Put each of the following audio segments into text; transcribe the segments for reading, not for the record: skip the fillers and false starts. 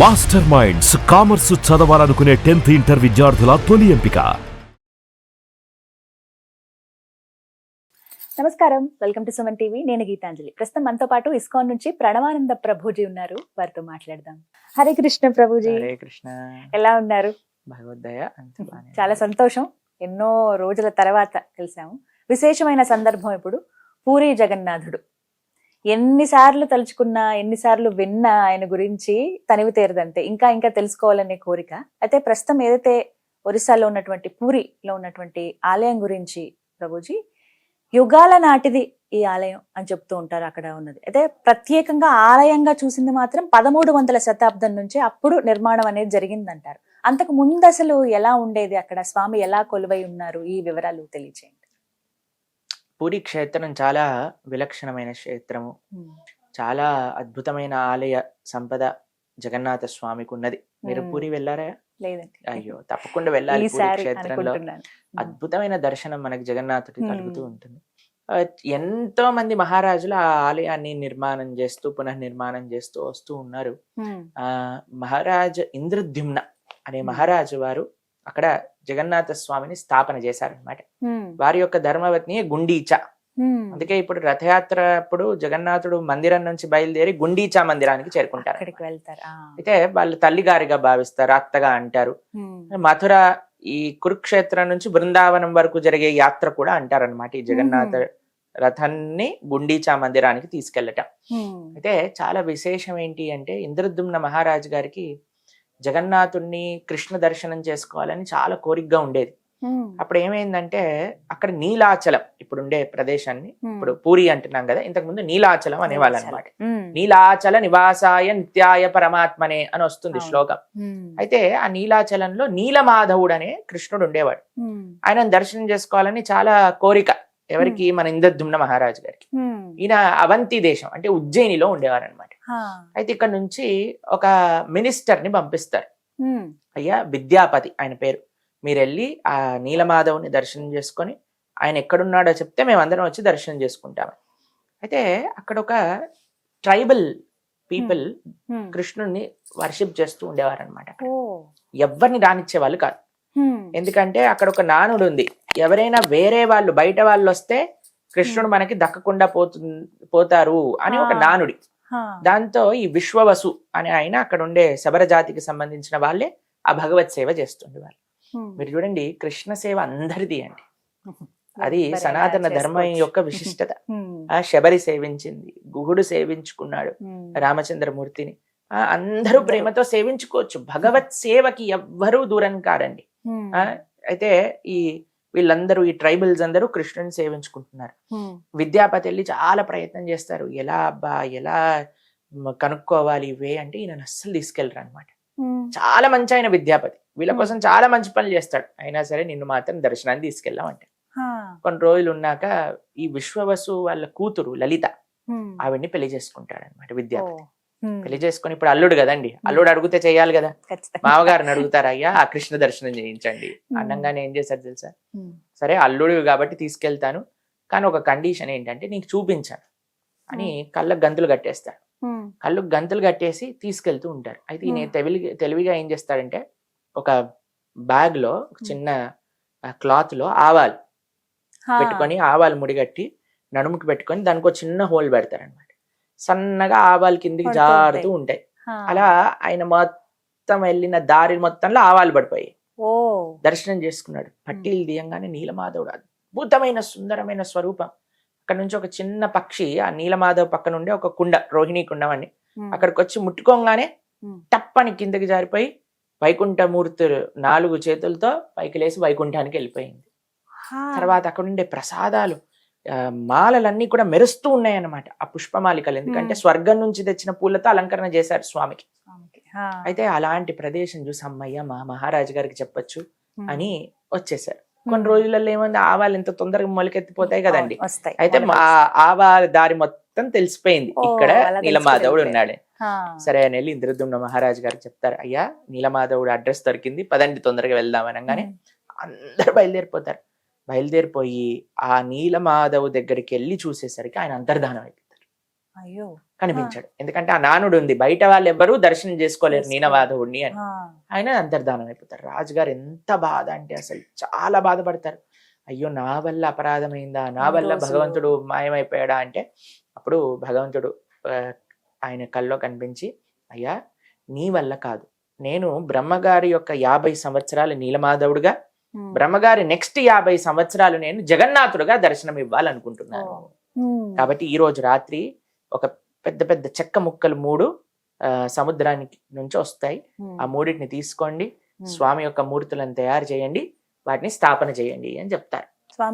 Master minds commerce చదవాలనుకునే 10th inter విద్యార్థుల తొలి ఎంపిక. నమస్కారం, వెల్కమ్ టు సుమన్ టీవీ. నేను గీతాంజలి. ప్రస్తుతం మనతో పాటు ఇస్కాన్ నుంచి ప్రణవానంద ప్రభుజీ ఉన్నారు. వారితో మాట్లాడదాం. హరే కృష్ణ ప్రభుజీ. హరే కృష్ణ. ఎలా ఉన్నారు? భగవద్దయ. చాలా సంతోషం, ఎన్నో రోజుల తర్వాత కలిసాము. విశేషమైన సందర్భం ఇప్పుడు పూరి జగన్నాథుడు. ఎన్నిసార్లు తలుచుకున్నా, ఎన్నిసార్లు విన్నా ఆయన గురించి తనివి తీరదంతే. ఇంకా ఇంకా తెలుసుకోవాలనే కోరిక. అయితే ప్రస్తుతం ఏదైతే ఒరిస్సాలో ఉన్నటువంటి పూరిలో ఉన్నటువంటి ఆలయం గురించి ప్రభుజీ, యుగాల నాటిది ఈ ఆలయం అని చెప్తూ ఉంటారు. అక్కడ ఉన్నది అయితే ప్రత్యేకంగా ఆలయంగా చూసింది మాత్రం 1300వ శతాబ్దం నుంచి అప్పుడు నిర్మాణం అనేది జరిగిందంటారు. అంతకు ముందు అసలు ఎలా ఉండేది, అక్కడ స్వామి ఎలా కొలువై ఉన్నారు, ఈ వివరాలు తెలియచేయండి. పూరి క్షేత్రం చాలా విలక్షణమైన క్షేత్రము. చాలా అద్భుతమైన ఆలయ సంపద జగన్నాథ స్వామికి ఉన్నది. మీరు పూరి వెళ్ళారా? లేదండి. అయ్యో, తప్పకుండా వెళ్ళాలి. పూరి క్షేత్రంలో అద్భుతమైన దర్శనం మనకి జగన్నాథుడి కలుగుతూ ఉంటుంది. ఎంతో మంది మహారాజులు ఆ ఆలయాన్ని నిర్మాణం చేస్తూ పునర్నిర్మాణం చేస్తూ వస్తూ ఉన్నారు. మహారాజు ఇంద్రద్యుమ్న అనే మహారాజు వారు అక్కడ జగన్నాథ స్వామిని స్థాపన చేశారనమాట. వారి యొక్క ధర్మపత్ని గుండీచా. అందుకే ఇప్పుడు రథయాత్ర అప్పుడు జగన్నాథుడు మందిరం నుంచి బయలుదేరి గుండీచా మందిరానికి చేరుకుంటారు. అయితే వాళ్ళు తల్లిగారిగా భావిస్తారు, అత్తగా అంటారు. మథుర, ఈ కురుక్షేత్రం నుంచి బృందావనం వరకు జరిగే యాత్ర కూడా అంటారనమాట. ఈ జగన్నాథ రథాన్ని గుండీచా మందిరానికి తీసుకెళ్లటం. అయితే చాలా విశేషం ఏంటి అంటే, ఇంద్రద్యుమ్న మహారాజు గారికి జగన్నాథుడిని కృష్ణ దర్శనం చేసుకోవాలని చాలా కోరికగా ఉండేది. అప్పుడు ఏమైందంటే, అక్కడ నీలాచలం ఇప్పుడు ఉండే ప్రదేశాన్ని, ఇప్పుడు పూరి అంటున్నాం కదా, ఇంతకు ముందు నీలాచలం అనేవాళ్ళు అనమాట. నీలాచల నివాసాయ నిత్యాయ పరమాత్మనే అని వస్తుంది శ్లోకం. అయితే ఆ నీలాచలంలో నీలమాధవుడు అనే కృష్ణుడు ఉండేవాడు. ఆయన దర్శనం చేసుకోవాలని చాలా కోరిక. ఎవరికి? మన ఇంద్రద్యుమ్న మహారాజు గారికి. ఈయన అవంతి దేశం అంటే ఉజ్జయినిలో ఉండేవారు అనమాట. అయితే ఇక్కడ నుంచి ఒక మినిస్టర్ ని పంపిస్తారు. అయ్యా విద్యాపతి ఆయన పేరు, మీరు వెళ్ళి ఆ నీలమాధవుని దర్శనం చేసుకొని ఆయన ఎక్కడున్నాడో చెప్తే మేమందరం వచ్చి దర్శనం చేసుకుంటామని. అయితే అక్కడ ఒక ట్రైబల్ పీపుల్ కృష్ణుడిని వర్షిప్ చేస్తూ ఉండేవారు అనమాట. ఎవరిని రానిచ్చే వాళ్ళు కాదు. ఎందుకంటే అక్కడ ఒక నానుడు ఉంది, ఎవరైనా వేరే వాళ్ళు బయట వాళ్ళు వస్తే కృష్ణుడు మనకి దక్కకుండా పోతారు అని ఒక నానుడి. దాంతో ఈ విశ్వవసు అనే ఆయన అక్కడ ఉండే శబర జాతికి సంబంధించిన వాళ్ళే ఆ భగవత్ సేవ చేస్తుండేవాళ్ళు. మీరు చూడండి, కృష్ణ సేవ అందరిది అండి. అది సనాతన ధర్మం యొక్క విశిష్టత. ఆ శబరి సేవించింది, గుహుడు సేవించుకున్నాడు రామచంద్రమూర్తిని. అందరూ ప్రేమతో సేవించుకోవచ్చు. భగవత్ సేవకి ఎవ్వరూ దూరం కారండి. అయితే ఈ వీళ్ళందరూ, ఈ ట్రైబల్స్ అందరూ కృష్ణుని సేవించుకుంటున్నారు. విద్యాపతి వెళ్ళి చాలా ప్రయత్నం చేస్తారు, ఎలా కనుక్కోవాలి ఇవే అంటే ఈయన అస్సలు తీసుకెళ్ళరు అనమాట. చాలా మంచి ఆయన విద్యాపతి, వీళ్ళ కోసం చాలా మంచి పనులు చేస్తాడు. అయినా సరే నిన్ను మాత్రం దర్శనాన్ని తీసుకెళ్ళామంటే. కొన్ని రోజులు ఉన్నాక ఈ విశ్వవసు వాళ్ళ కూతురు లలిత ఆవిడ్ని పెళ్లి చేసుకుంటాడు అనమాట విద్యాపతి. పెళ్లి చేసుకుని, ఇప్పుడు అల్లుడు కదండి, అల్లుడు అడిగితే చెయ్యాలి కదా. మామగారిని అడుగుతారు, అయ్యా ఆ కృష్ణ దర్శనం చేయించండి అన్నంగానే ఏం చేశారు తెలుసా? సరే అల్లుడు కాబట్టి తీసుకెళ్తాను, కానీ ఒక కండిషన్ ఏంటంటే నీకు చూపించాను అని కళ్ళకు గంతులు కట్టేస్తాడు. కళ్ళకు గంతులు కట్టేసి తీసుకెళ్తూ ఉంటారు. అయితే ఈయన తెలివిగా ఏం చేస్తాడంటే, ఒక బ్యాగ్ లో చిన్న క్లాత్ లో ఆవాలు పెట్టుకొని, ఆవాలు ముడిగట్టి నడుముకి పెట్టుకొని దానికి ఒక చిన్న హోల్ పెడతారనమాట. సన్నగా ఆవాలు కిందికి జారుతూ ఉంటాయి. అలా ఆయన మొత్తం వెళ్ళిన దారి మొత్తంలో ఆవాలు పడిపోయాయి. దర్శనం చేసుకున్నాడు. పట్టీలు తీయంగానే నీలమాధవుడు అద్భుతమైన సుందరమైన స్వరూపం. అక్కడ నుంచి ఒక చిన్న పక్షి ఆ నీలమాధవ్ పక్కన ఉండే ఒక కుండ, రోహిణీ కుండమని, అక్కడికి వచ్చి ముట్టుకోగానే టప్పని కిందకి జారిపోయి వైకుంఠమూర్తులు 4 చేతులతో పైకి లేసి వైకుంఠానికి వెళ్ళిపోయింది. తర్వాత అక్కడ ఉండే ప్రసాదాలు, మాలలన్నీ కూడా మెరుస్తూ ఉన్నాయి అన్నమాట, ఆ పుష్పమాలికలు. ఎందుకంటే స్వర్గం నుంచి తెచ్చిన పూలతో అలంకరణ చేశారు స్వామికి. అయితే అలాంటి ప్రదేశం చూసి అమ్మయ్య మా మహారాజు గారికి చెప్పొచ్చు అని వచ్చేసారు. కొన్ని రోజులలో ఏమంది, ఆవాలు ఎంత తొందరగా మొలకెత్తిపోతాయి కదండి. అయితే ఆవాల దారి మొత్తం తెలిసిపోయింది, ఇక్కడ నీలమాధవుడు ఉన్నాడు. సరే అని వెళ్ళి ఇంద్రద్యుమ్న మహారాజు గారికి చెప్తారు, అయ్యా నీలమాధవుడు అడ్రస్ దొరికింది, పదండి తొందరగా వెళ్దాం అనగానే అందరూ బయలుదేరిపోతారు. బయలుదేరిపోయి ఆ నీలమాధవ్ దగ్గరికి వెళ్ళి చూసేసరికి ఆయన అంతర్ధానం అయిపోతారు. అయ్యో. కనిపించాడు. ఎందుకంటే ఆ నానుడు ఉంది, బయట వాళ్ళు ఎవ్వరూ దర్శనం చేసుకోలేరు నీలమాధవుడిని అని. ఆయన అంతర్ధానం అయిపోతారు. రాజుగారు ఎంత బాధ అంటే అసలు చాలా బాధపడతారు. అయ్యో నా వల్ల అపరాధమైందా, నా వల్ల భగవంతుడు మాయమైపోయాడా అంటే అప్పుడు భగవంతుడు ఆయన కల్లో కనిపించి, అయ్యా నీ వల్ల కాదు, నేను బ్రహ్మగారి యొక్క 50 సంవత్సరాలు నీలమాధవుడుగా, బ్రహ్మగారి నెక్స్ట్ 50 సంవత్సరాలు నేను జగన్నాథుడుగా దర్శనం ఇవ్వాలనుకుంటున్నాను. కాబట్టి ఈ రోజు రాత్రి ఒక పెద్ద పెద్ద చెక్క ముక్కలు 3 సముద్రానికి నుంచి వస్తాయి. ఆ 3టిని తీసుకోండి, స్వామి యొక్క మూర్తులను తయారు చేయండి, వాటిని స్థాపన చేయండి అని చెప్తారు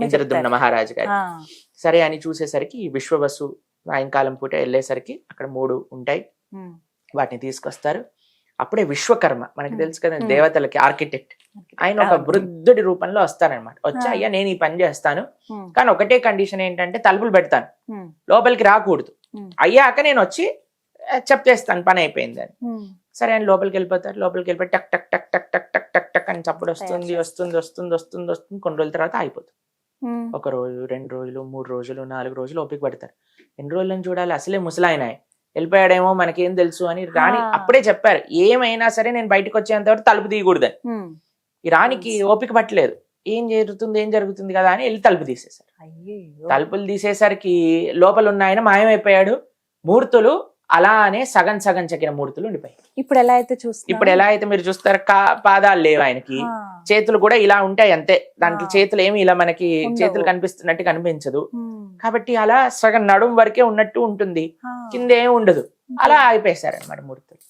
ఇంద్రద్యుమ్న మహారాజు గారు. సరే అని చూసేసరికి విశ్వవసు సాయంకాలం పూట వెళ్ళేసరికి అక్కడ 3 ఉంటాయి, వాటిని తీసుకొస్తారు. అప్పుడే విశ్వకర్మ, మనకి తెలుసు కదా దేవతలకి ఆర్కిటెక్ట్, ఆయన ఒక వృద్ధుడి రూపంలో వస్తారనమాట. వచ్చి అయ్యా నేను ఈ పని చేస్తాను, కానీ ఒకటే కండిషన్ ఏంటంటే తలుపులు పెడతాను, లోపలికి రాకూడదు, అయ్యాక నేను వచ్చి చెప్పేస్తాను పని అయిపోయింది అని. సరే ఆయన లోపలికి వెళ్ళిపోతారు. లోపలికి వెళ్ళిపోయి టక్ టక్ టక్ టక్ టక్ టక్ టక్ టక్ అని చప్పుడు వస్తుంది వస్తుంది వస్తుంది వస్తుంది వస్తుంది. కొన్ని రోజుల తర్వాత అయిపోతుంది. 1 రోజు 2 రోజులు 3 రోజులు 4 రోజులు ఓపిక పడతారు. ఎన్ని రోజులని చూడాలి, అసలే ముసలాయన వెళ్ళిపోయాడేమో మనకేం తెలుసు అని రాణి అప్పుడే చెప్పారు, ఏమైనా సరే నేను బయటకు వచ్చేంత వరకు తలుపు తీయకూడదని. ఈ రాణికి ఓపిక పట్టలేదు, ఏం జరుగుతుంది కదా అని వెళ్ళి తలుపు తీసేశారు. తలుపులు తీసేసరికి లోపల ఉన్న ఆయన మాయమైపోయాడు. మూర్తులు అలానే సగం సగం చెక్కిన మూర్తులు ఉండిపోయాయి. ఇప్పుడు ఎలా అయితే మీరు చూస్తారు, పాదాలు లేవు ఆయనకి, చేతులు కూడా ఇలా ఉంటాయి అంతే, దాంట్లో చేతులు ఏమి ఇలా మనకి చేతులు కనిపిస్తున్నట్టు కనిపించదు. కాబట్టి అలా సగం నడుం వరకే ఉన్నట్టు ఉంటుంది, కింద ఏమి ఉండదు. అలా అయిపోయేశారు అనమాట మూర్తులు.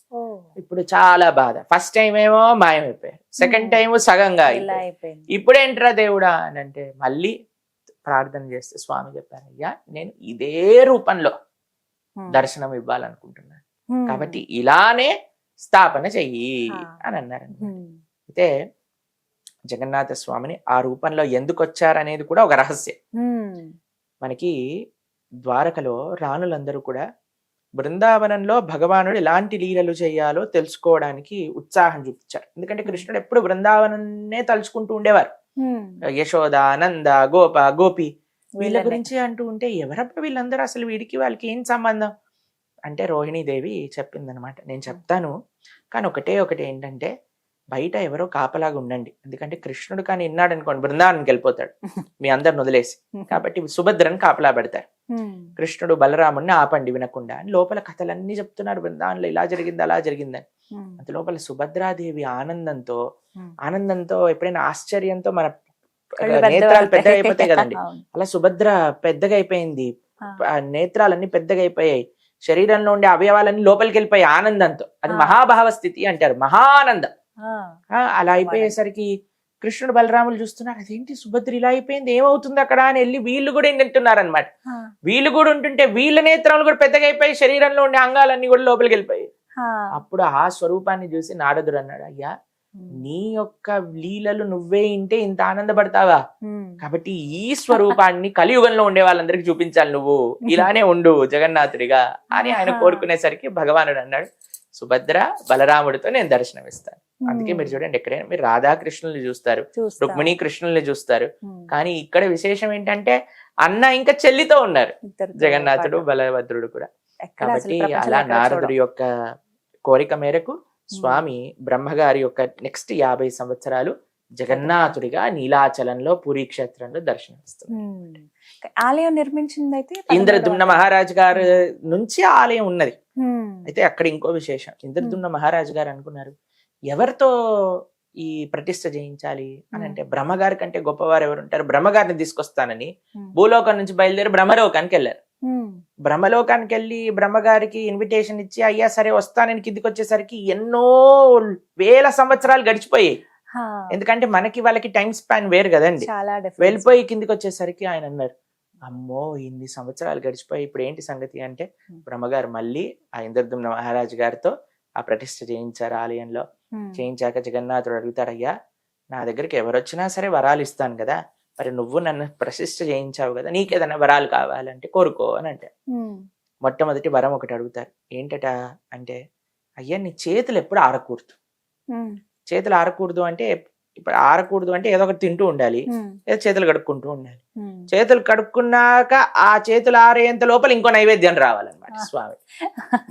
ఇప్పుడు చాలా బాధ. ఫస్ట్ టైం ఏమో మాయమైపోయారు, సెకండ్ టైం సగంగా అయిపోయింది. ఇప్పుడేంట్రా దేవుడా అని అంటే మళ్ళీ ప్రార్థన చేస్తే స్వామి చెప్పారు, అయ్యా నేను ఇదే రూపంలో దర్శనం ఇవ్వాలనుకుంటున్నాను, కాబట్టి ఇలానే స్థాపన చెయ్యి అని అన్నారండి. అయితే జగన్నాథ స్వామిని ఆ రూపంలో ఎందుకు వచ్చారనేది కూడా ఒక రహస్యం. మనకి ద్వారకలో రాణులందరూ కూడా బృందావనంలో భగవానుడు ఎలాంటి లీలలు చేయాలో తెలుసుకోవడానికి ఉత్సాహం చూపించారు. ఎందుకంటే కృష్ణుడు ఎప్పుడు బృందావనన్నే తలుచుకుంటూ ఉండేవారు. యశోద, నంద, గోప, గోపి వీళ్ళ గురించి అంటూ ఉంటే ఎవరబ్బా వీళ్ళందరూ, అసలు వీడికి వాళ్ళకి ఏం సంబంధం అంటే రోహిణీదేవి చెప్పిందనమాట, నేను చెప్తాను కానీ ఒకటి ఏంటంటే బయట ఎవరో కాపలాగా ఉండండి, ఎందుకంటే కృష్ణుడు కానీ విన్నాడు అనుకోండి బృందావనానికి వెళ్ళిపోతాడు మీ అందరిని వదిలేసి, కాబట్టి సుభద్రని కాపలా పెడతారు. కృష్ణుడు బలరాముడిని ఆపండి వినకుండా అని లోపల కథలన్నీ చెప్తున్నారు, బృందావనంలో ఇలా జరిగింది అలా జరిగిందని. అంత లోపల సుభద్రాదేవి ఆనందంతో ఎప్పుడైనా ఆశ్చర్యంతో మన నేత్రాలు పెద్దగా అయిపోతాయి కదండి, అలా సుభద్ర పెద్దగా అయిపోయింది, నేత్రాలన్నీ పెద్దగా అయిపోయాయి, శరీరంలో ఉండే అవయవాలన్నీ లోపలికి వెళ్ళిపోయాయి ఆనందంతో. అది మహాభావ స్థితి అంటారు, మహానందం. అలా అయిపోయేసరికి కృష్ణుడు బలరాములు చూస్తున్నారు, అదేంటి సుభద్ర ఇలా అయిపోయింది, ఏమవుతుంది అక్కడ అని వెళ్ళి వీళ్ళు కూడా ఏంటంటున్నారు అనమాట. వీళ్ళు కూడా ఉంటుంటే వీళ్ళ నేత్రాలు కూడా పెద్దగా అయిపోయి శరీరంలో ఉండే అంగాలన్నీ కూడా లోపలికి వెళ్ళిపోయాయి. అప్పుడు ఆ స్వరూపాన్ని చూసి నారదుడు అన్నాడు, అయ్యా నీ యొక్క లీలలు నువ్వే ఇంటే ఇంత ఆనందపడతావా, కాబట్టి ఈ స్వరూపాన్ని కలియుగంలో ఉండే వాళ్ళందరికీ చూపించాలి, నువ్వు ఇలానే ఉండు జగన్నాథుడిగా అని ఆయన కోరుకునేసరికి భగవానుడు అన్నాడు, సుభద్ర బలరాముడితో నేను దర్శనం ఇస్తాను. అందుకే మీరు చూడండి, ఎక్కడైనా మీరు రాధాకృష్ణుల్ని చూస్తారు, రుక్మిణీ కృష్ణుల్ని చూస్తారు, కానీ ఇక్కడ విశేషం ఏంటంటే అన్న ఇంకా చెల్లితో ఉన్నారు జగన్నాథుడు బలభద్రుడు కూడా. కాబట్టి అలా నారదుడి యొక్క కోరిక మేరకు స్వామి బ్రహ్మగారి యొక్క నెక్స్ట్ 50 సంవత్సరాలు జగన్నాథుడిగా నీలాచలంలో పూరీ క్షేత్రంలో దర్శనమిస్తుంది. ఆలయం నిర్మించింది అయితే ఇంద్రద్యుమ్న మహారాజు గారి నుంచి ఆలయం ఉన్నది. అయితే అక్కడ ఇంకో విశేషం, ఇంద్రద్యుమ్న మహారాజు గారు అనుకున్నారు ఎవరితో ఈ ప్రతిష్ఠ చేయించాలి అని అంటే బ్రహ్మగారి కంటే గొప్పవారు ఎవరు ఉంటారు, బ్రహ్మగారిని తీసుకొస్తానని భూలోకం నుంచి బయలుదేరి బ్రహ్మలోకానికి వెళ్ళారు. బ్రహ్మలోకానికి వెళ్ళి బ్రహ్మగారికి ఇన్విటేషన్ ఇచ్చి అయ్యా సరే వస్తానని కిందికి వచ్చేసరికి ఎన్నో వేల సంవత్సరాలు గడిచిపోయాయి. ఎందుకంటే మనకి వాళ్ళకి టైం స్పాన్ వేరు కదండి. వెళ్ళిపోయి కిందికి వచ్చేసరికి ఆయన అన్నారు, అమ్మో ఇన్ని సంవత్సరాలు గడిచిపోయి ఇప్పుడు ఏంటి సంగతి అంటే బ్రహ్మగారు మళ్ళీ ఆ ఇంద్రద్యుమ్న మహారాజు గారితో ఆ ప్రతిష్ఠ చేయించారు. ఆలయంలో చేయించాక జగన్నాథుడు అడుగుతాడు, అయ్యా నా దగ్గరికి ఎవరు వచ్చినా సరే వరాలు ఇస్తాను కదా, మరి నువ్వు నన్ను ప్రతిష్ఠ చేయించావు కదా, నీకేదైనా వరాలు కావాలంటే కోరుకో అని అంటే మొట్టమొదటి వరం ఒకటి అడుగుతారు. ఏంటట అంటే, అయ్యా నీ చేతులు ఎప్పుడు ఆరకూడదు. చేతులు ఆరకూడదు అంటే ఇప్పుడు ఆరకూడదు అంటే ఏదో ఒకటి తింటూ ఉండాలి, ఉమ్, ఏదో చేతులు కడుక్కుంటూ ఉండాలి. ఉమ్. చేతులు కడుక్కున్నాక ఆ చేతులు ఆరేంత లోపల ఇంకో నైవేద్యం రావాలన్నమాట స్వామి.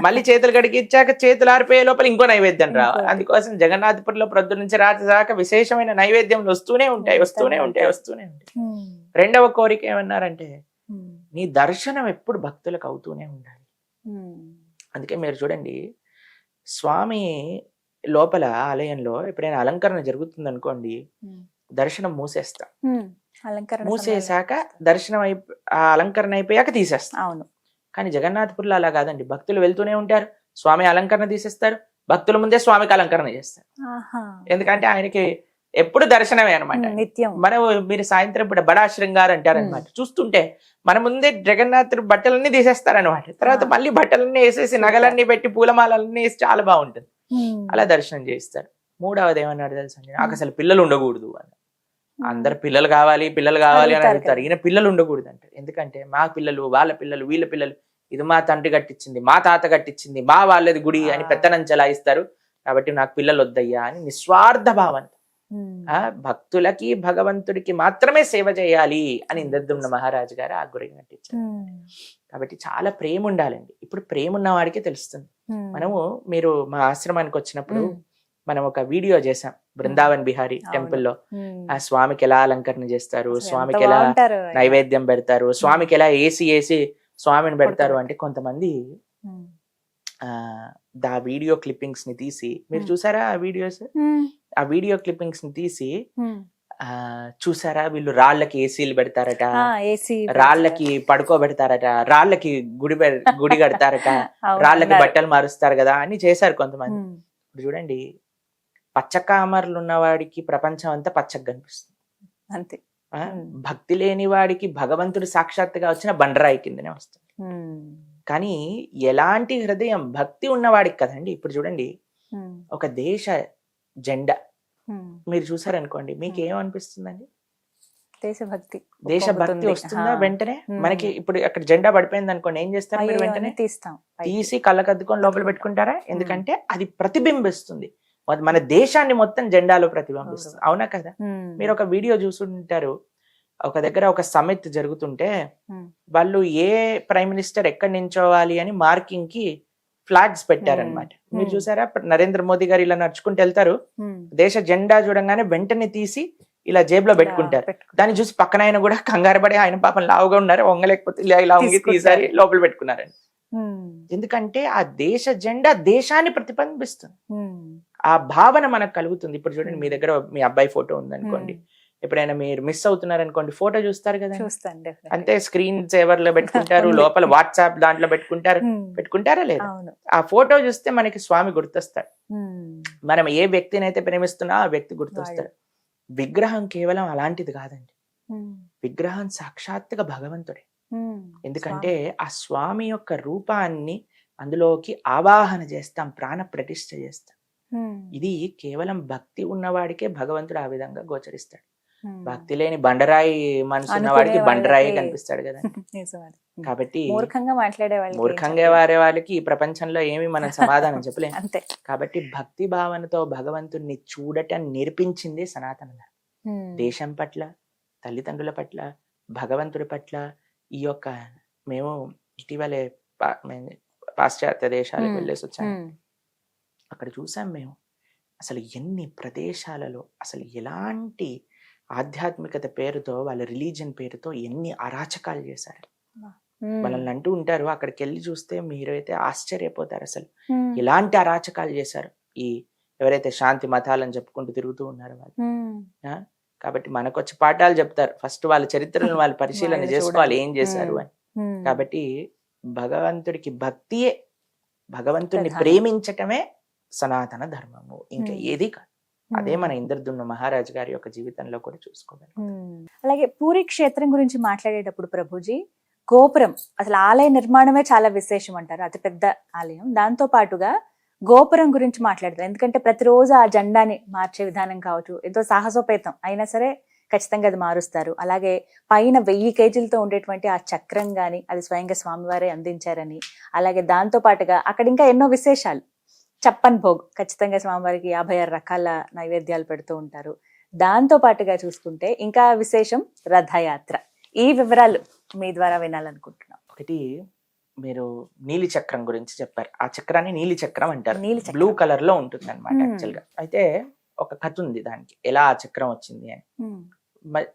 మళ్ళీ చేతులు కడిగిచ్చాక చేతులు ఆరిపోయే లోపల ఇంకో నైవేద్యం రావాలి. ఇంకోటి. అందుకోసం జగన్నాథపురిలో ప్రొద్దు నుంచి రాత్రి దాకా విశేషమైన నైవేద్యం వస్తూనే ఉంటాయి. ఉమ్, రెండవ కోరిక ఏమన్నారంటే ఉమ్, నీ దర్శనం ఎప్పుడు భక్తులకు అవుతూనే ఉండాలి. ఉమ్, అందుకే మీరు చూడండి, స్వామి లోపల ఆలయంలో ఎప్పుడైనా అలంకరణ జరుగుతుంది అనుకోండి, ఉమ్, దర్శనం మూసేస్తాం. ఉమ్. అలంకరణ మూసేశాక సమయంలో. దర్శనం ఆ అలంకరణ అయిపోయాక తీసేస్తాం. అవును. కానీ జగన్నాథపురిలో అలా కాదండి, భక్తులు వెళ్తూనే ఉంటారు, స్వామి అలంకరణ తీసేస్తారు, భక్తుల ముందే స్వామికి అలంకరణ చేస్తారు. ఆహా. ఎందుకంటే ఆయనకి ఎప్పుడు దర్శనమే అనమాట. నిత్యం. మనం మీరు సాయంత్రం ఇప్పుడు బడా శృంగార్ అంటారనమాట, చూస్తుంటే మన ముందే జగన్నాథుడు బట్టలన్నీ తీసేస్తారనమాట. తర్వాత మళ్ళీ బట్టలన్నీ వేసేసి నగలన్నీ పెట్టి పూలమాలన్నీ వేసి చాలా బాగుంటుంది, ఉమ్, అలా దర్శనం చేయిస్తారు. మూడవది ఏమన్నాడు తెలుసా, నాకు అసలు పిల్లలు ఉండకూడదు అని. అందరు పిల్లలు కావాలి అని అడుగుతారు అడుగుతారు, ఈయన పిల్లలు ఉండకూడదు అంటారు. ఎందుకంటే మా పిల్లలు, వాళ్ళ పిల్లలు, వీళ్ళ పిల్లలు, ఇది మా తండ్రి కట్టించింది, మా తాత కట్టించింది, మా వాళ్ళది గుడి అని పెత్తనం చెలాయిస్తారు, కాబట్టి నాకు పిల్లలు వద్దయ్యా అని నిస్వార్థ భావం. ఉమ్, భక్తులకి భగవంతుడికి మాత్రమే సేవ చేయాలి అని ఇంద్రద్యుమ్న మహారాజు గారు ఆ గుడి కట్టించారు. ఉమ్, కాబట్టి చాలా ప్రేమ ఉండాలండి. ఇప్పుడు ప్రేమ ఉన్న వాడికి తెలుస్తుంది. ఉమ్. మనము మీరు మా ఆశ్రమానికి వచ్చినప్పుడు ఉమ్. మనం ఒక వీడియో చేసాం, బృందావన్ బిహారీ టెంపుల్ లో ఉమ్. ఆ స్వామికి ఎలా అలంకరణ చేస్తారు, అసలు ఎంత స్వామికి ఎలా బాగుంటారు ఆయన. నైవేద్యం పెడతారు, స్వామికి ఎలా ఏసి స్వామిని పెడతారు పడుకోబెట్టి. అంటే కొంతమంది ఉమ్. ఆ వీడియో క్లిప్పింగ్స్ ని తీసి, మీరు చూసారా ఆ వీడియోస్, ఉమ్, ఆ వీడియో క్లిప్పింగ్స్ ని తీసి ఉమ్. చూసారా వీళ్ళు రాళ్ళకి ఏసీలు పెడతారట, ఏసీ రాళ్ళకి పడుకోబెడతారట, రాళ్ళకి గుడి కడతారట, రాళ్ళకి బట్టలు మారుస్తారు కదా అని చేశారు కొంతమంది. ఇప్పుడు చూడండి, పచ్చకామర్లు ఉన్నవాడికి ప్రపంచం అంతా పచ్చగా కనిపిస్తుంది. అంతే. భక్తి లేని వాడికి భగవంతుడు సాక్షాత్తుగా వచ్చిన బండరాయి కిందనే వస్తుంది. కానీ ఎలాంటి హృదయం భక్తి ఉన్నవాడికి కదండి. ఇప్పుడు చూడండి, ఒక దేశ జెండా మీరు చూసారనుకోండి, మీకు ఏమనిపిస్తుందండి? దేశభక్తి వస్తుందా వెంటనే మనకి? ఇప్పుడు అక్కడ జెండా పడిపోయింది అనుకోండి, ఏం చేస్తారు మీరు? వెంటనే తీసి కళ్ళకద్దుకొని లోపల పెట్టుకుంటారా? ఎందుకంటే అది ప్రతిబింబిస్తుంది, మన దేశాన్ని మొత్తం జెండాలో ప్రతిబింబిస్తుంది. అవునా కదా? మీరు ఒక వీడియో చూసుంటారు, ఒక దగ్గర ఒక సమిట్ జరుగుతుంటే వాళ్ళు ఏ ప్రైమ్ మినిస్టర్ ఎక్కడ నించోవాలి అని మార్కింగ్ కి ఫ్లాగ్స్ పెట్టారనమాట. మీరు చూసారా? నరేంద్ర మోదీ గారు ఇలా నడుచుకుంటూ వెళ్తారు, దేశ జెండా చూడంగానే వెంటనే తీసి ఇలా జేబులో పెట్టుకుంటారు. దాన్ని చూసి పక్కన ఆయన కూడా కంగారు పడి, ఆయన పాపం లావుగా ఉన్నారు, వంగలేకపోతే ఇలా వంగి తీసారి లోపల పెట్టుకున్నారండి. ఎందుకంటే ఆ దేశ జెండా దేశాన్ని ప్రతిబింబిస్తుంది, ఆ భావన మనకు కలుగుతుంది. ఇప్పుడు చూడండి, మీ దగ్గర మీ అబ్బాయి ఫోటో ఉందనుకోండి, ఎప్పుడైనా మీరు మిస్ అవుతున్నారు అనుకోండి, ఫోటో చూస్తారు కదా, అంతే స్క్రీన్ సేవర్ లో పెట్టుకుంటారు, లోపల వాట్సాప్ దాంట్లో పెట్టుకుంటారా లేదా? ఆ ఫోటో చూస్తే మనకి స్వామి గుర్తొస్తాడు. మనం ఏ వ్యక్తిని అయితే ప్రేమిస్తున్నా ఆ వ్యక్తి గుర్తొస్తాడు. విగ్రహం కేవలం అలాంటిది కాదండి, విగ్రహం సాక్షాత్తుగా భగవంతుడే. ఎందుకంటే ఆ స్వామి యొక్క రూపాన్ని అందులోకి ఆవాహన చేస్తాం, ప్రాణ ప్రతిష్ఠ చేస్తాం. ఇది కేవలం భక్తి ఉన్నవాడికే భగవంతుడు ఆ విధంగా గోచరిస్తాడు. భక్తి లేని బండరాయి మనసు ఉన్నవాడికి బండరాయి కనిపిస్తాడు కదా. కాబట్టి మూర్ఖంగా వారే వాళ్ళకి ఈ ప్రపంచంలో ఏమి మనం సమాధానం చెప్పలేం. కాబట్టి భక్తి భావనతో భగవంతుడిని చూడటం నేర్పించింది సనాతన ధర్మం. దేశం పట్ల, తల్లిదండ్రుల పట్ల, భగవంతుడి పట్ల ఈ యొక్క మేము ఇటీవలే పాశ్చాత్య దేశాలకు వెళ్ళేసి వచ్చాము. అక్కడ చూసాం మేము అసలు ఎన్ని ప్రదేశాలలో అసలు ఎలాంటి ఆధ్యాత్మికత పేరుతో, వాళ్ళ రిలీజియన్ పేరుతో ఎన్ని అరాచకాలు చేశారు. వాళ్ళని అంటూ ఉంటారు, అక్కడికి వెళ్ళి చూస్తే మీరైతే ఆశ్చర్యపోతారు అసలు ఎలాంటి అరాచకాలు చేశారు ఈ ఎవరైతే శాంతి మతాలని చెప్పుకుంటూ తిరుగుతూ ఉన్నారు వాళ్ళు. కాబట్టి మనకు వచ్చి పాఠాలు చెప్తారు, ఫస్ట్ వాళ్ళ చరిత్రను వాళ్ళు పరిశీలన చేసుకోవాలి ఏం చేశారు అని. కాబట్టి భగవంతుడికి భక్తియే, భగవంతుడిని ప్రేమించటమే సనాతన ధర్మము, ఇంకా ఏది కాదు. అదే మన ఇంద్రద్యుమ్న మహారాజు గారి యొక్క జీవితంలో కూడా చూసుకోవాలి. అలాగే పూరి క్షేత్రం గురించి మాట్లాడేటప్పుడు ప్రభుజీ, గోపురం అసలు ఆలయ నిర్మాణమే చాలా విశేషం అంటారు, అతి పెద్ద ఆలయం. దాంతో పాటుగా గోపురం గురించి మాట్లాడతారు, ఎందుకంటే ప్రతిరోజు ఆ జెండాని మార్చే విధానం కావచ్చు, ఏదో సాహసోపేతం అయినా సరే ఖచ్చితంగా అది మారుస్తారు. అలాగే పైన 1000 కేజీలతో ఉండేటువంటి ఆ చక్రం గాని అది స్వయంగా స్వామివారే అందించారని, అలాగే దాంతో పాటుగా అక్కడ ఇంకా ఎన్నో విశేషాలు, చప్పన్ భోగ్ ఖచ్చితంగా స్వామివారికి 56 రకాల నైవేద్యాలు పెడుతూ ఉంటారు. దాంతో పాటుగా చూసుకుంటే ఇంకా విశేషం రథయాత్ర. ఈ వివరాలు మీ ద్వారా వినాలనుకుంటున్నాం. ఒకటి మీరు నీలి చక్రం గురించి చెప్పారు. ఆ చక్రాన్ని నీలి చక్రం అంటారు. నీలి చక్రం. బ్లూ కలర్ లో ఉంటుంది అనమాట Hmm. యాక్చువల్ గా. అయితే ఒక కథ ఉంది దానికి, ఎలా ఆ చక్రం వచ్చింది అని. ఉమ్.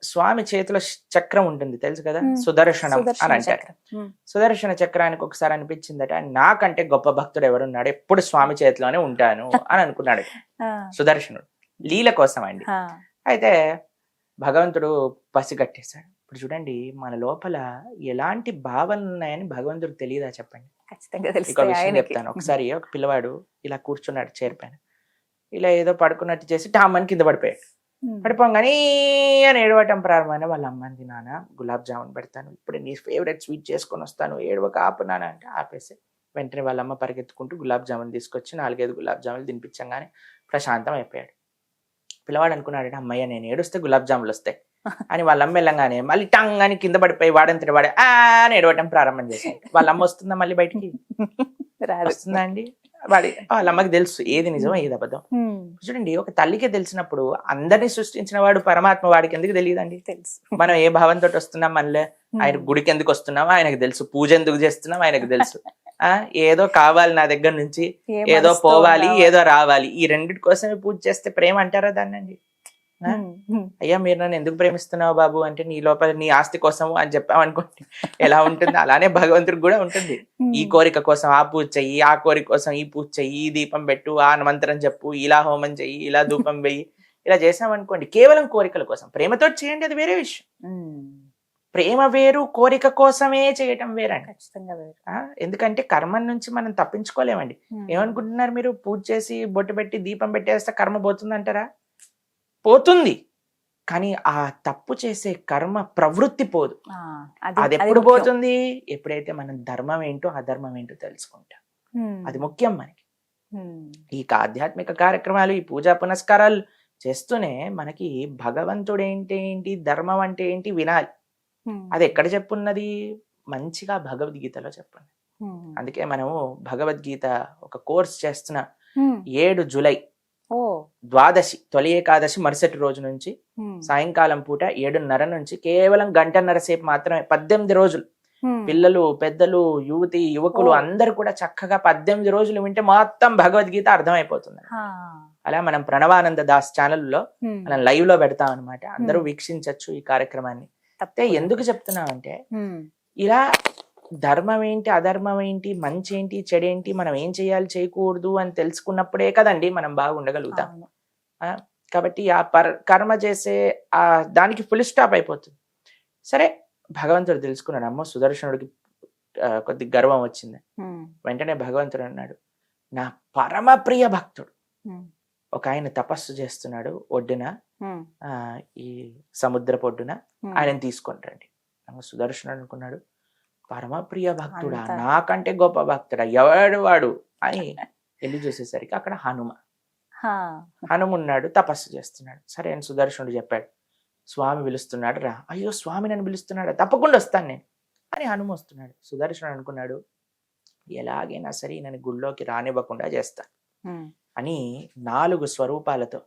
స్వామి చేతిలో చక్రం ఉంటుంది తెలుసు కదా, Hmm. సుదర్శనం అని సుదర్శన అంటారు. చక్రం. ఉమ్. సుదర్శన చక్రానికి ఒకసారి అనిపించిందట, నాకంటే గొప్ప భక్తుడు ఎవరున్నాడు, ఎప్పుడు స్వామి చేతిలోనే ఉంటాను అని అనుకున్నాడు ఆ, సుదర్శనుడు. లీల కోసం అండి. ఆ, అయితే భగవంతుడు పసిగట్టేశాడు. ఇప్పుడు చూడండి, మన లోపల ఎలాంటి భావనలు ఉన్నాయని భగవంతుడికి తెలియదా చెప్పండి. ఖచ్చితంగా ఇంకో తెలుస్తాయి విషయం ఆయనకి. చెప్తాను. ఒకసారి ఒక పిల్లవాడు ఇలా కూర్చున్నాడు చైర్ పైన, ఇలా ఏదో పడుకున్నట్టు చేసి టామని కింద పడిపోయాడు. ఉమ్. పడిపోగానే అని ఏడవటం ప్రారంభమైన వాళ్ళ అమ్మని, నాన్న గులాబ్ జామున్ పెడతాను, ఇప్పుడు నీ ఫేవరెట్ స్వీట్ చేసుకొని వస్తాను, ఏడవక ఆపు నాన్న అంటే ఆపేసి, వెంటనే వాళ్ళ అమ్మ పరిగెత్తుకుంటూ గులాబ్ జామున్ తీసుకొచ్చి 4-5 గులాబ్ జాములు తినిపించగానే ప్రశాంతం అయిపోయాడు. పిల్లవాడు అనుకున్నాడు, అమ్మయ్య నేను ఏడుస్తే గులాబ్ జాములు వస్తాయి అని. వాళ్ళ అమ్మ వెళ్ళంగానే మళ్ళీ టంగ్ అని కింద పడిపోయి వాడంతటి వాడే అని ఏడవటం ప్రారంభం చేశాడు. వాళ్ళ అమ్మ వస్తుందా మళ్ళీ బయటికి? రాదు. వస్తుందా అండి? వాళ్ళ అమ్మకి తెలుసు ఏది నిజం ఏది అబద్ధం. ఉమ్. చూడండి, ఒక తల్లికి తెలిసినప్పుడు అందరినీ సృష్టించిన వాడు పరమాత్మ, వాడికి ఎందుకు తెలియదండి? తెలుసు. మనం ఏ భావంతో వస్తున్నాం, మనలే ఆయన గుడికి ఎందుకు వస్తున్నామో ఆయనకు తెలుసు, పూజ ఎందుకు చేస్తున్నాం ఆయనకు తెలుసు. ఏదో కావాలి నా దగ్గర నుంచి, ఏ ఏదో మనసుతో పోవాలి, రావాలి. ఏదో రావాలి, ఈ రెండిటి కోసమే పూజ చేస్తే ప్రేమ అంటారా దాన్ని అండి? ఉమ్. ఉమ్. అయ్యా మీరు నన్ను ఎందుకు ప్రేమిస్తున్నావు బాబు అంటే, నీ లోపల నీ ఆస్తి కోసము అని చెప్పామనుకోండి ఎలా ఉంటుంది, అలానే భగవంతుడికి కూడా ఉంటుంది. ఈ కోరిక కోసం ఆ పూజ చెయ్యి, ఆ కోరిక కోసం ఈ పూజ చెయ్యి, ఈ దీపం పెట్టు, ఆ మంత్రం చెప్పు, ఇలా హోమం చెయ్యి, ఇలా ధూపం వెయ్యి, ఇలా చేసామనుకోండి కేవలం కోరికల కోసం. ప్రేమతో చేయండి, అది వేరే విషయం. ఉమ్. ప్రేమ వేరు, కోరిక కోసమే చేయటం వేరండి. ఖచ్చితంగా వేరు. ఎందుకంటే కర్మ నుంచి మనం తప్పించుకోలేమండి. ఉమ్. ఏమనుకుంటున్నారు మీరు, పూజ చేసి బొట్టు పెట్టి దీపం పెట్టేస్తే కర్మ పోతుంది అంటారా? పోతుంది, కానీ ఆ తప్పు చేసే కర్మ ప్రవృత్తి పోదు. ఆ, అది ఎప్పుడు పోతుంది? ఎప్పుడైతే మనం ధర్మం ఏంటో అధర్మం ఏంటో తెలుసుకుంటాం. ఉమ్. అది ముఖ్యం మనకి. ఉమ్. ఈ ఆధ్యాత్మిక కార్యక్రమాలు, ఈ పూజా పునస్కారాలు చేస్తూనే మనకి భగవంతుడు ఏంటి, ధర్మం అంటే ఏంటి వినాలి. ఉమ్. అది ఎక్కడ చెప్పున్నది? మంచిగా భగవద్గీతలో చెప్పున్నది. ఉమ్. అందుకే మనము భగవద్గీత ఒక కోర్స్ చేస్తున్న. ఉమ్. 7 జూలై ఓ. ద్వాదశి, తొలి ఏకాదశి మరుసటి రోజు నుంచి ఉమ్. సాయంకాలం పూట 7:30 నుంచి కేవలం 1:30 సేపు మాత్రమే, 18 రోజులు. ఉమ్. పిల్లలు, పెద్దలు, యువతి, యువకులు ఓ. అందరు కూడా చక్కగా 18 రోజులు వింటే మొత్తం భగవద్గీత అర్థమైపోతుంది. ఆ. అలా మనం ప్రణవానంద దాస్ ఛానల్లో ఉమ్. మనం లైవ్ లో పెడతాం అనమాట. అందరూ వీక్షించవచ్చు ఈ కార్యక్రమాన్ని. అయితే తప్పకుండా. ఎందుకు చెప్తున్నామంటే, ఉమ్. ఇలా ధర్మం ఏంటి, అధర్మం ఏంటి, మంచి ఏంటి, చెడేంటి, మనం ఏం చేయాలి, చేయకూడదు అని తెలుసుకున్నప్పుడే కదండి మనం బాగుండగలుగుతాం. అవును. కాబట్టి ఆ కర్మ చేసే ఆ దానికి ఫుల్ స్టాప్ అయిపోతుంది. సరే, భగవంతుడు తెలుసుకున్నాడు. అమ్మో, సుదర్శనుడికి కొద్ది గర్వం వచ్చింది. ఉమ్. వెంటనే భగవంతుడు అన్నాడు, నా పరమ ప్రియ భక్తుడు ఉమ్. ఒక ఆయన తపస్సు చేస్తున్నాడు ఒడ్డున, ఉమ్. ఈ సముద్రపు ఒడ్డున, ఉమ్. ఆయనను తీసుకొని రండి. సుదర్శనుడు అనుకున్నాడు, పరమ ప్రియ భక్తుడా, అంత. నాకంటే గొప్ప భక్తుడా, ఎవడు వాడు అని వెళ్ళి చూసేసరికి అక్కడ హనుమున్నాడు, తపస్సు చేస్తున్నాడు. సరే అని సుదర్శనుడు చెప్పాడు, స్వామి పిలుస్తున్నాడు రా. అయ్యో, స్వామి నన్ను పిలుస్తున్నాడు, తప్పకుండా వస్తాను నేను అని హనుమ వస్తున్నాడు. సుదర్శనుడు అనుకున్నాడు, ఎలాగైనా సరే నన్ను గుళ్ళోకి రానివ్వకుండా చేస్తా ఉమ్. అని 4 స్వరూపాలతో,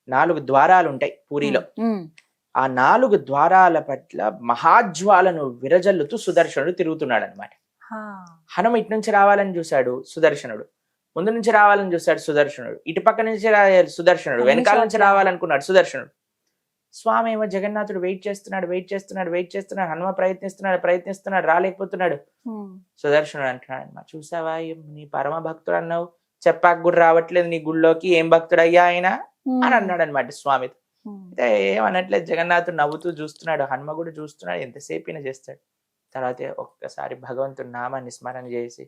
4 ద్వారాలు ఉంటాయి పూరిలో. ఉమ్. ఆ 4 ద్వారాల పట్ల మహాజ్వాలను విరజల్లుతూ సుదర్శనుడు తిరుగుతున్నాడు అనమాట. హనుమ ఇటు నుంచి రావాలని చూశాడు సుదర్శనుడు, ముందు నుంచి రావాలని చూశాడు సుదర్శనుడు, ఇటు పక్క నుంచి సుదర్శనుడు, వెనకాల నుంచి రావాలనుకున్నాడు సుదర్శనుడు. స్వామి ఏమో జగన్నాథుడు వెయిట్ చేస్తున్నాడు, హనుమ ప్రయత్నిస్తున్నాడు, రాలేకపోతున్నాడు. సుదర్శనుడు అంటున్నాడు అన్నమాట, చూసావా నీ పరమ భక్తుడు అన్నావు, చెప్పాక కూడా రావట్లేదు నీ గుళ్ళోకి, ఏం భక్తుడు అయ్యా ఆయన అని అన్నాడు అనమాట స్వామితో. అయితే ఏమనట్లేదు, జగన్నాథుడు నవ్వుతూ చూస్తున్నాడు, హనుమ కూడా చూస్తున్నాడు, ఎంతసేపు చేస్తాడు. తర్వాత ఒక్కసారి భగవంతుడి నామాన్ని స్మరణ చేసి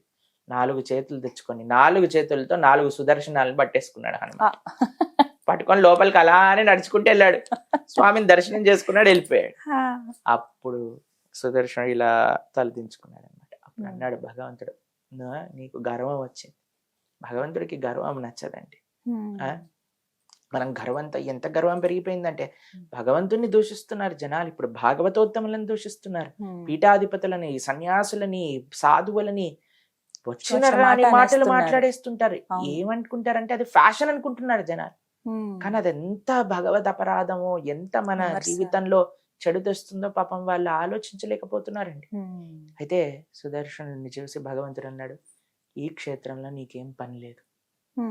4 చేతులు తెచ్చుకొని 4 చేతులతో 4 సుదర్శనాలను పట్టేసుకున్నాడు హనుమ. పట్టుకొని లోపలికి అలానే నడుచుకుంటూ వెళ్ళాడు, స్వామిని దర్శనం చేసుకున్నాడు, వెళ్ళిపోయాడు. అప్పుడు సుదర్శనుడు ఇలా తలదించుకున్నాడు అనమాట. అప్పుడు అన్నాడు భగవంతుడు, నీకు గర్వం వచ్చింది. భగవంతుడికి గర్వం నచ్చదండి. మనం గర్వంతో ఎంత గర్వం పెరిగిపోయిందంటే, భగవంతుడిని దూషిస్తున్నారు జనాలు. ఇప్పుడు భాగవతోత్తములను దూషిస్తున్నారు, పీఠాధిపతులని, సన్యాసులని, సాధువులని, వచ్చిన రాని మాటలు మాట్లాడేస్తుంటారు. ఏమనుకుంటారంటే అది ఫ్యాషన్ అనుకుంటున్నారు జనాలు. కానీ అది ఎంత భగవద్ అపరాధమో, ఎంత మన జీవితంలో చెడు తెస్తుందో పాపం వాళ్ళు ఆలోచించలేకపోతున్నారండి. అయితే సుదర్శనుడిని చూసి భగవంతుడు అన్నాడు, ఈ క్షేత్రంలో నీకేం పని లేదు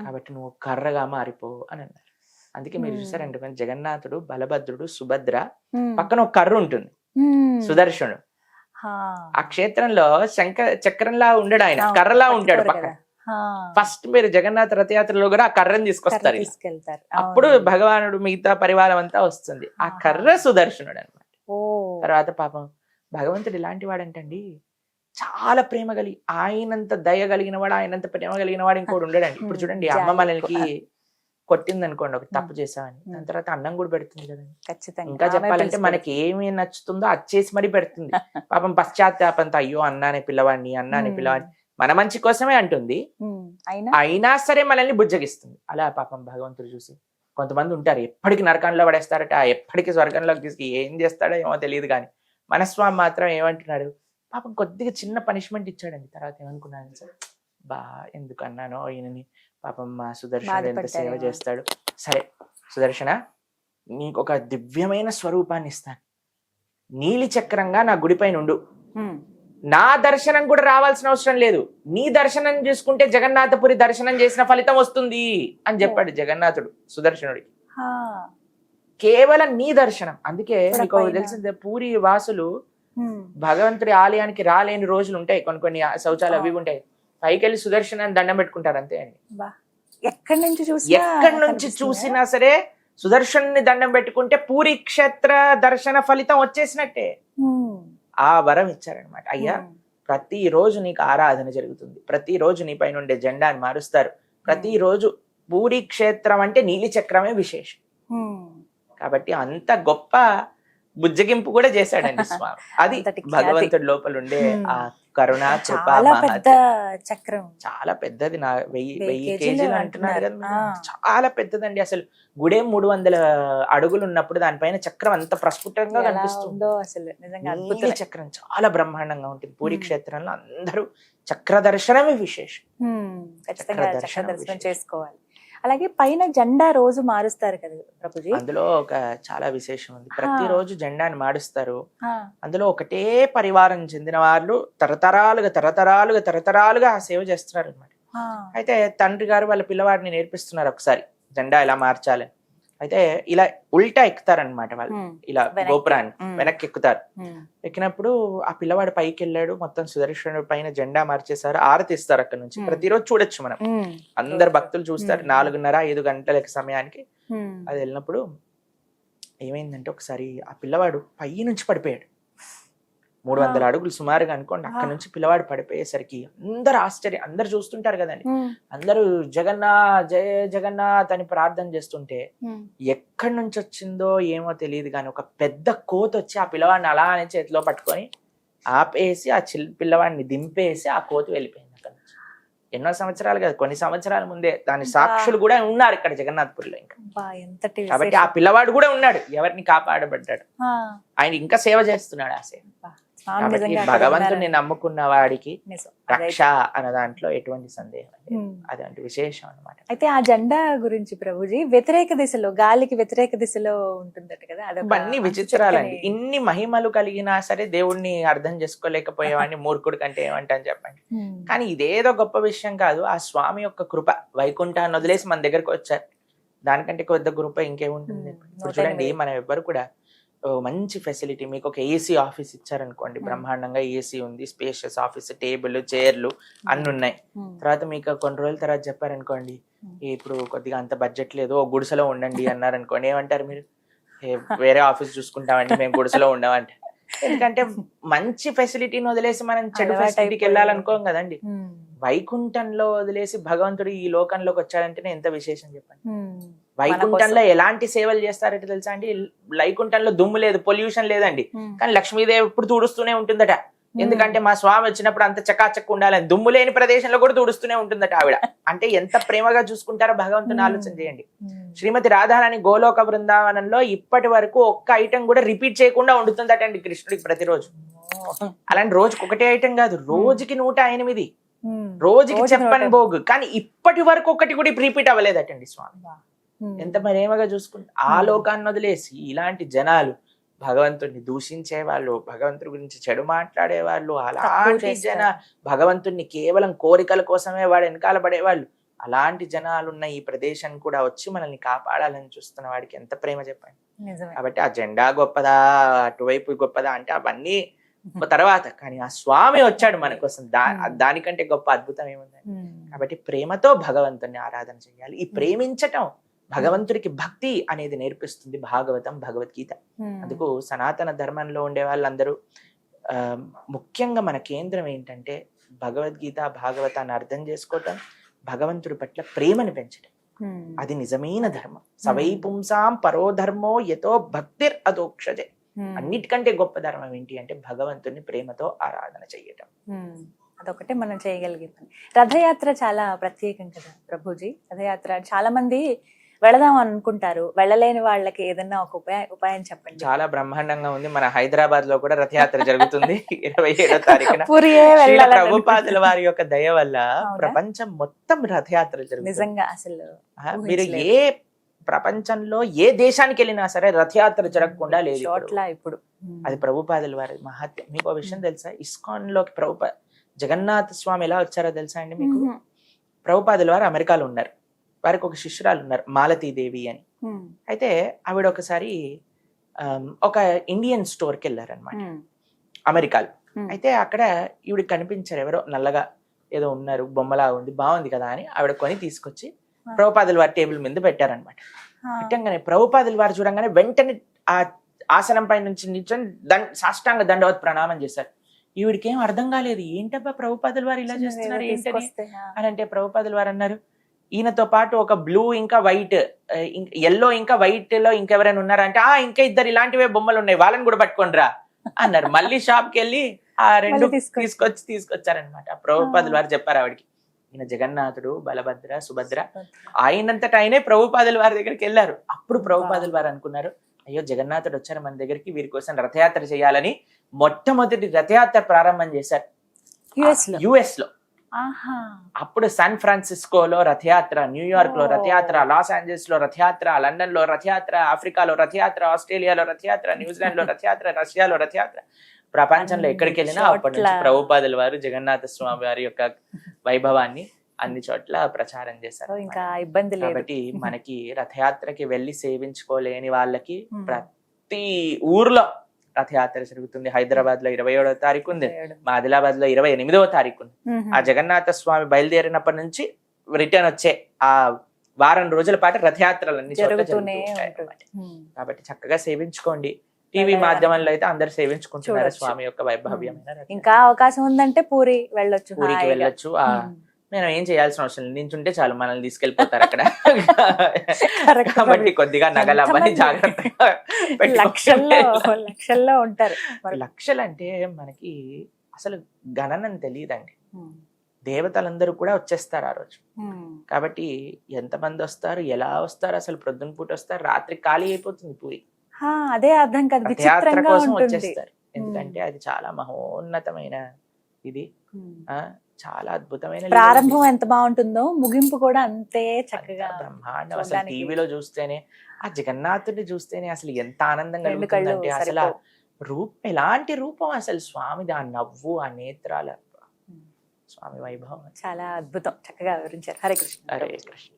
కాబట్టి నువ్వు కర్రగా మారిపో అని అన్నారు. అందుకే మీరు చూసారంటే మన జగన్నాథుడు, బలభద్రుడు, సుభద్ర పక్కన ఒక కర్ర ఉంటుంది, సుదర్శనుడు. ఆ క్షేత్రంలో చక్రంలా ఉండడు, ఆయన కర్రలా ఉంటాడు పక్కన. ఫస్ట్ మీరు జగన్నాథ రథయాత్రలో కూడా ఆ కర్రను తీసుకొస్తారు, అప్పుడు భగవానుడు మిగతా పరివారం అంతా వస్తుంది. ఆ కర్ర సుదర్శనుడు అనమాట. తర్వాత పాపం భగవంతుడు ఇలాంటి వాడంటండి, చాలా ప్రేమ కలిగి, ఆయనంత దయ కలిగిన వాడు, ఆయనంత ప్రేమ కలిగిన వాడు ఇంకోటి ఉండడండి. ఇప్పుడు చూడండి, అమ్మ మనకి కొట్టింది అనుకోండి, ఒక తప్పు చేసామని, దాని తర్వాత అన్నం కూడా పెడుతుంది కదండి. ఇంకా చెప్పాలంటే మనకి ఏమి నచ్చుతుందో అది చేసి మరీ పెడుతుంది. పాపం పశ్చాత్తాపంతో, అయ్యో అన్నానే పిల్లవాడిని, మన మంచి కోసమే అంటుంది, అయినా సరే మనల్ని బుజ్జగిస్తుంది. అలా పాపం భగవంతుడు చూసి, కొంతమంది ఉంటారు ఎప్పటికి నరకంలో పడేస్తారట, ఎప్పటికీ స్వర్గంలోకి తీసుకు ఏం చేస్తాడో ఏమో తెలియదు, కానీ మనస్వామి మాత్రం ఏమంటున్నాడు, పాపం కొద్దిగా చిన్న పనిష్మెంట్ ఇచ్చాడండి. తర్వాత ఏమనుకున్నాను సార్, ఎందుకు అన్నానో ఈయనని, పాపం మా సుదర్శనుడు ఎంత సేవ చేస్తాడు. సరే సుదర్శన, నీకు ఒక దివ్యమైన స్వరూపాన్ని ఇస్తాను, నీలి చక్రంగా నా గుడిపై నుండు, నా దర్శనం కూడా రావాల్సిన అవసరం లేదు, నీ దర్శనం చేసుకుంటే జగన్నాథపురి దర్శనం చేసిన ఫలితం వస్తుంది అని చెప్పాడు జగన్నాథుడు సుదర్శనుడికి. కేవలం నీ దర్శనం. అందుకే మీకు తెలిసిందే, పూరి వాసులు భగవంతుడి ఆలయానికి రాలేని రోజులు ఉంటాయి, కొన్ని శౌచాలు అవి ఉంటాయి, పైకి వెళ్ళి సుదర్శనాన్ని దండం పెట్టుకుంటారు అంతే అండి. ఎక్కడి నుంచి చూసినా సరే సుదర్శన్ని దండం పెట్టుకుంటే పూరి క్షేత్ర దర్శన ఫలితం వచ్చేసినట్టే. ఆ వరం ఇచ్చారనమాట. అయ్యా, ప్రతిరోజు నీకు ఆరాధన జరుగుతుంది, ప్రతిరోజు నీ పైన ఉండే జెండాని మారుస్తారు, ప్రతిరోజు పూరి క్షేత్రం అంటే నీలి చక్రమే విశేషం. కాబట్టి అంత గొప్ప బుజ్జగింపు కూడా చేశాడండి స్వామి. అది భగవంతుడి లోపల ఉండే ఆ కరుణ, కృప, చక్రం చాలా పెద్దది. 1000 కేజీలు అంటున్నారు కదా, చాలా పెద్దదండి. అసలు గుడే 300 అడుగులు ఉన్నప్పుడు దానిపైన చక్రం అంత ప్రస్ఫుటంగా కనిపిస్తుందో, అసలు చక్రం చాలా బ్రహ్మాండంగా ఉంటుంది. పూరి క్షేత్రంలో అందరూ చక్ర దర్శనమే విశేషం, చక్ర దర్శనం చేసుకోవాలి. అలాగే పైన జెండా రోజు మారుస్తారు కదా ప్రభుజీ, అందులో ఒక చాలా విశేషం ఉంది. ప్రతిరోజు జెండాని మారుస్తారు. అందులో ఒకటే పరివారం చెందిన వాళ్ళు తరతరాలుగా ఆ సేవ చేస్తున్నారు అనమాట. అయితే తండ్రి గారు వాళ్ళ పిల్లవాడిని నేర్పిస్తున్నారు ఒకసారి జెండా ఇలా మార్చాలని. అయితే ఇలా ఉల్టా ఎక్కుతారనమాట వాళ్ళు, ఇలా గోపురాన్ని వెనక్కి ఎక్కుతారు. ఎక్కినప్పుడు ఆ పిల్లవాడు పైకి వెళ్ళాడు, మొత్తం సుదర్శనుడి పైన జెండా మార్చేశారు, ఆరతి ఇస్తారు అక్కడ నుంచి. ప్రతిరోజు చూడొచ్చు మనం, అందరు భక్తులు చూస్తారు. 4:30-5 గంటల సమయానికి అది వెళ్ళినప్పుడు ఏమైందంటే, ఒకసారి ఆ పిల్లవాడు పై నుంచి పడిపోయాడు. 300 అడుగులు సుమారుగా అనుకోండి, అక్కడ నుంచి పిల్లవాడు పడిపోయేసరికి అందరు ఆశ్చర్యం, అందరు చూస్తుంటారు కదండి, అందరూ జగన్నాథ్ జయ జగన్నాథ్ అని ప్రార్థన చేస్తుంటే ఎక్కడి నుంచి వచ్చిందో ఏమో తెలియదు కానీ ఒక పెద్ద కోతి వచ్చి ఆ పిల్లవాడిని అలా అని చేతిలో పట్టుకొని ఆపేసి ఆ పిల్లవాడిని దింపేసి ఆ కోతి వెళ్ళిపోయింది అక్కడ నుంచి. ఎన్నో సంవత్సరాలు కాదు, కొన్ని సంవత్సరాల ముందే. దాని సాక్షులు కూడా ఉన్నారు ఇక్కడ జగన్నాథ్పూర్లో. ఇంకా కాబట్టి ఆ పిల్లవాడు కూడా ఉన్నాడు, ఎవరిని కాపాడబడ్డాడు, ఆయన ఇంకా సేవ చేస్తున్నాడు ఆ సేవ. భగవంతుని నమ్ముకున్న వాడికి రక్ష అన్న దాంట్లో ఎటువంటి సందేహం లేదు, అదంటే విశేషం అన్నమాట. అయితే ఆ జెండా గురించి ప్రభుజీ, వ్యతిరేక దిశలో, గాలికి వ్యతిరేక దిశలో ఉంటుందట కదా, అన్ని విచిత్రాలండి. ఇన్ని మహిమలు కలిగినా సరే దేవుణ్ణి అర్థం చేసుకోలేకపోయేవాడిని మూర్ఖుడు కంటే ఏమంటాను చెప్పండి. కానీ ఇదేదో గొప్ప విషయం కాదు, ఆ స్వామి యొక్క కృప. వైకుంఠాన్ని వదిలేసి మన దగ్గరకు వచ్చారు, దానికంటే కొద్ది కృప ఇంకేముంటుంది. ఇప్పుడు చూడండి, మనం ఎవ్వరు కూడా మంచి ఫెసిలిటీ, మీకు ఒక ఏసీ ఆఫీస్ ఇచ్చారనుకోండి, బ్రహ్మాండంగా ఏసీ ఉంది, స్పేషియస్ ఆఫీస్, టేబుల్ చైర్లు అన్ని ఉన్నాయి. తర్వాత మీకు కొన్ని రోజుల తర్వాత చెప్పారనుకోండి, ఇప్పుడు కొద్దిగా అంత బడ్జెట్ లేదు, ఓ గుడిసెలో ఉండండి అన్నారనుకోండి, ఏమంటారు మీరు? వేరే ఆఫీస్ చూసుకుంటామండి, మేము గుడిసెలో ఉండమంటే. ఎందుకంటే మంచి ఫెసిలిటీని వదిలేసి మనం చెడు ఫెసిలిటీకి వెళ్ళాలనుకోం కదండి. వైకుంఠంలో వదిలేసి భగవంతుడు ఈ లోకంలోకి వచ్చాడంటేనే ఎంత విశేషం చెప్పండి. వైకుంఠంలో ఎలాంటి సేవలు చేస్తారంటే తెలుసా అండి, వైకుంఠంలో దుమ్ము లేదు, పొల్యూషన్ లేదండి, కానీ లక్ష్మీదేవి ఎప్పుడు తుడుస్తూనే ఉంటుందట. ఎందుకంటే మా స్వామి వచ్చినప్పుడు అంత చకాచక్క ఉండాలని, దుమ్ము లేని ప్రదేశంలో కూడా తుడుస్తూనే ఉంటుందట ఆవిడ. అంటే ఎంత ప్రేమగా చూసుకుంటారో భగవంతుని ఆలోచన చేయండి. శ్రీమతి రాధారాణి గోలోక బృందావనంలో ఇప్పటి వరకు ఒక్క ఐటెం కూడా రిపీట్ చేయకుండా వండుతుందట అండి కృష్ణుడికి ప్రతిరోజు. అలాంటి రోజుకి ఒకటే ఐటెం కాదు, రోజుకి 108, రోజుకి చెప్పని భోగు, కానీ ఇప్పటి వరకు ఒకటి కూడా రిపీట్ అవ్వలేదటండి స్వామి. ఎంత ప్రేమగా చూసుకుంటారు. ఆ లోకాన్ని వదిలేసి ఇలాంటి జనాలు, భగవంతుడిని దూషించే వాళ్ళు, భగవంతుడి గురించి చెడు మాట్లాడే వాళ్ళు, అలాంటి భగవంతుడిని కేవలం కోరికల కోసమే వాడు వెనకాల పడేవాళ్ళు, అలాంటి జనాలు ఉన్న ఈ ప్రదేశం కూడా వచ్చి మనల్ని కాపాడాలని చూస్తున్న వాడికి ఎంత ప్రేమ చెప్పండి. కాబట్టి ఆ జెండా గొప్పదా, అటువైపు గొప్పదా అంటే అవన్నీ తర్వాత, కానీ ఆ స్వామి వచ్చాడు మన కోసం, దానికంటే గొప్ప అద్భుతం ఏముంది. కాబట్టి ప్రేమతో భగవంతుని ఆరాధన చేయాలి. ఈ ప్రేమించటం భగవంతుడికి భక్తి అనేది నేర్పిస్తుంది భాగవతం, భగవద్గీత. అందుకు సనాతన ధర్మంలో ఉండే వాళ్ళందరూ ముఖ్యంగా మన కేంద్రం ఏంటంటే భగవద్గీత, భాగవతాన్ని అర్థం చేసుకోవటం, భగవంతుడి పట్ల ప్రేమను పెంచడం. అది నిజమైన ధర్మం. సవై పుంసాం పరో ధర్మో యతో భక్తిర్ అదోక్షజే. అన్నిటికంటే గొప్ప ధర్మం ఏంటి అంటే భగవంతుని ప్రేమతో ఆరాధన చేయటం. అదొకటే మనం చేయగలిగింది. రథయాత్ర చాలా ప్రత్యేకం కదా ప్రభుజీ. రథయాత్ర చాలా మంది వెళదాం అనుకుంటారు, వెళ్ళలేని వాళ్ళకి ఏదన్నా ఒక ఉపాయం చెప్పండి. చాలా బ్రహ్మాండంగా ఉంది. మన హైదరాబాద్ లో కూడా రథయాత్ర జరుగుతుంది 27వ తారీఖున. ప్రభుపాదుల వారి యొక్క దయ వల్ల ప్రపంచం మొత్తం రథయాత్ర జరుగుతుంది. నిజంగా అసలు మీరు ఏ ప్రపంచంలో ఏ దేశానికి వెళ్ళినా సరే రథయాత్ర జరగకుండా లేదు ఇప్పుడు. అది ప్రభుపాదుల వారి మహత్యం. మీకు ఒక విషయం తెలుసా? ఇస్కాన్ లోకి జగన్నాథ స్వామి ఎలా వచ్చారో తెలుసా అండి మీకు? ప్రభుపాదుల వారు అమెరికాలో ఉన్నారు. వారికి ఒక శిష్యురాలు ఉన్నారు, మాలతీదేవి అని. అయితే ఆవిడ ఒకసారి ఒక ఇండియన్ స్టోర్కి వెళ్ళారనమాట అమెరికాలో. అయితే అక్కడ ఈవిడికి కనిపించారు, ఎవరో నల్లగా ఏదో ఉన్నారు, బొమ్మలా ఉంది, బాగుంది కదా అని ఆవిడ కొని తీసుకొచ్చి ప్రభుపాదుల వారి టేబుల్ మీద పెట్టారనమాట. పెట్టంగానే ప్రభుపాదుల వారు చూడంగానే వెంటనే ఆ ఆసనం పై నుంచి నిల్చొని సాష్టాంగ దండవత్ ప్రణామం చేశారు. ఈవిడికి ఏం అర్థం కాలేదు, ఏంటబ్బా ప్రభుపాదుల వారు ఇలా చేస్తున్నారు ఏంటని అని అంటే ప్రభుపాదుల వారు అన్నారు, ఈయనతో పాటు ఒక బ్లూ ఇంకా వైట్, ఎల్లో ఇంకా వైట్ లో ఇంకెవరైనా ఉన్నారంటే ఇంకా ఇద్దరు ఇలాంటివే బొమ్మలు ఉన్నాయి, వాళ్ళని కూడా పట్టుకోండిరా అన్నారు. మళ్ళీ షాప్ కి వెళ్ళి ఆ రెండు తీసుకొచ్చారనమాట. ప్రభుపాదుల వారు చెప్పారు ఆవిడకి, ఈయన జగన్నాథుడు, బలభద్ర, సుభద్ర, ఆయనంతటా ఆయనే ప్రభుపాదుల వారి దగ్గరికి వెళ్ళారు. అప్పుడు ప్రభుపాదుల వారు అనుకున్నారు, అయ్యో జగన్నాథుడు వచ్చారు మన దగ్గరికి, వీరి కోసం రథయాత్ర చేయాలని మొట్టమొదటి రథయాత్ర ప్రారంభం చేశారు యుఎస్ లో. అప్పుడు శాన్ ఫ్రాన్సిస్కోలో రథయాత్ర, న్యూయార్క్ లో రథయాత్ర, లాస్ ఏంజల్స్ లో రథయాత్ర, లండన్ లో రథయాత్ర, ఆఫ్రికాలో రథయాత్ర, ఆస్ట్రేలియాలో రథయాత్ర, న్యూజిలాండ్ లో రథయాత్ర, రష్యాలో రథయాత్ర. ప్రపంచంలో ఎక్కడికి వెళ్ళినా అప్పటి నుంచి ప్రభుపాదుల వారు జగన్నాథ స్వామి వారి యొక్క వైభవాన్ని అన్ని చోట్ల ప్రచారం చేశారు. ఇంకా ఇబ్బంది లేదు. కాబట్టి మనకి రథయాత్రకి వెళ్ళి సేవించుకోలేని వాళ్ళకి ప్రతి ఊర్లో రథయాత్ర జరుగుతుంది. హైదరాబాద్ లో 27వ తారీఖు ఉంది, మా ఆదిలాబాద్ లో 28వ తారీఖు ఉంది. ఆ జగన్నాథ స్వామి బయలుదేరినప్పటి నుంచి రిటర్న్ వచ్చే ఆ వారం రోజుల పాటు రథయాత్రలన్నీ జరుగుతూనే ఉంటాయి. కాబట్టి చక్కగా సేవించుకోండి. టీవీ మాధ్యమంలో అయితే అందరు సేవించుకుంటున్నారు స్వామి యొక్క వైభవ్యమైన. ఇంకా అవకాశం ఉందంటే పూరి వెళ్ళొచ్చు, పూరికి వెళ్ళొచ్చు. మనం ఏం చేయాల్సిన అవసరం లేదు, నించుంటే చాలు మనల్ని తీసుకెళ్లిపోతారు అక్కడ. కాబట్టి కొద్దిగా నగలు అవన్నీ జాగ్రత్తగా లక్షల్లో ఉంటారు. లక్షలు అంటే మనకి అసలు గణనం తెలియదండి. దేవతలందరూ కూడా వచ్చేస్తారు ఆ రోజు. కాబట్టి ఎంతమంది వస్తారు, ఎలా వస్తారు, అసలు ప్రొద్దున పూట వస్తారు, రాత్రి ఖాళీ అయిపోతుంది పూరి. అదే అర్థం కాదు, రథయాత్ర కోసం వచ్చేస్తారు. ఎందుకంటే అది చాలా మహోన్నతమైన ఇది, చాలా అద్భుతమైన ప్రారంభం ఎంత బాగుంటుందో ముగింపు కూడా అంతే చక్కగా బ్రహ్మాండం. అసలు టీవీలో చూస్తేనే, ఆ జగన్నాథుడిని చూస్తేనే అసలు ఎంత ఆనందం కలుగుతుందంటే, అసలు రూపం ఎలాంటి రూపం అసలు స్వామిది, ఆ నవ్వు, ఆ నేత్రాల, స్వామి వైభవం చాలా అద్భుతం. చక్కగా వివరించారు. హరే కృష్ణ. హరే కృష్ణ.